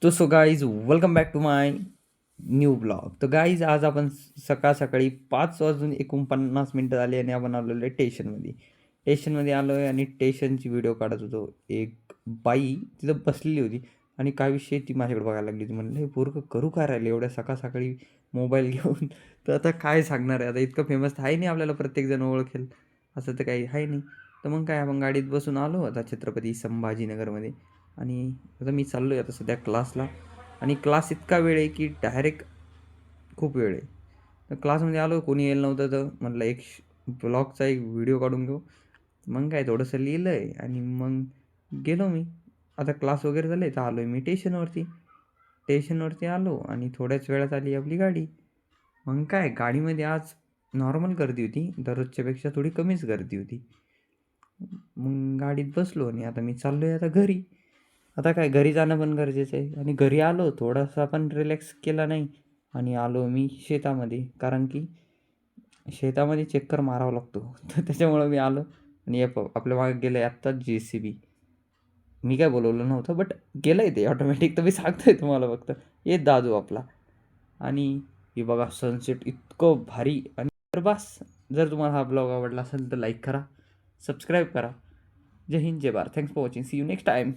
तो so guys welcome back to my new blog. तर guys आज आपण सकाळ सकाळी 5:49 झाली आणि आपण आलेलो आहे टेशनमध्ये. टेशनमध्ये आलो आहे आणि टेशनची व्हिडिओ काढत होतो. एक बाई तिथं बसलेली होती आणि काय विषय ती माझ्याकडे बघायला लागली होती. म्हणलं हे पोरगं करू काय राहिले एवढ्या सकाळ सकाळी मोबाईल घेऊन. तर आता काय सांगणार आहे, आता इतकं फेमस आहे नाही आपल्याला प्रत्येकजण ओळखेल असं तर काही आहे नाही. तर मग काय आपण गाडीत बसून आलो आता छत्रपती संभाजीनगरमध्ये. आणि आता मी चाललो आहे आता सध्या क्लासला. आणि क्लास इतका वेळ आहे की डायरेक्ट खूप वेळ आहे. तर क्लासमध्ये आलो, कोणी येईल नव्हतं, तर म्हटलं एक ब्लॉगचा एक व्हिडिओ काढून घेऊ. मग काय थोडंसं लिहिलं आहे आणि मग गेलो मी. आता क्लास वगैरे झाले तर आलो आहे मी स्टेशनवरती आलो आणि थोड्याच वेळात आली आपली गाडी. मग काय गाडीमध्ये आज नॉर्मल गर्दी होती, दररोजच्यापेक्षा थोडी कमीच गर्दी होती. मग गाडीत बसलो आणि आता मी चाललो आहे आता घरी. आता काय घरी जाणं पण गरजेचं आहे आणि घरी आलो थोडासा पण रिलॅक्स केला नाही आणि आलो मी शेतामध्ये, कारण की शेतामध्ये चक्कर मारावा लागतो. तर त्याच्यामुळं मी आलो आणि आपल्या मागे गेलं आहे आत्ताच JCB. मी काय बोलवलं नव्हतं बट गेलं आहे ते ऑटोमॅटिक, तर मी सांगतोय तुम्हाला फक्त. येत दादू आपला. आणि हे बघा सनसेट इतकं भारी. आणि तर बस, जर तुम्हाला हा ब्लॉग आवडला असेल तर लाईक करा, सबस्क्राईब करा. जय हिंद, जय Bharat. Thanks for watching. See you next time.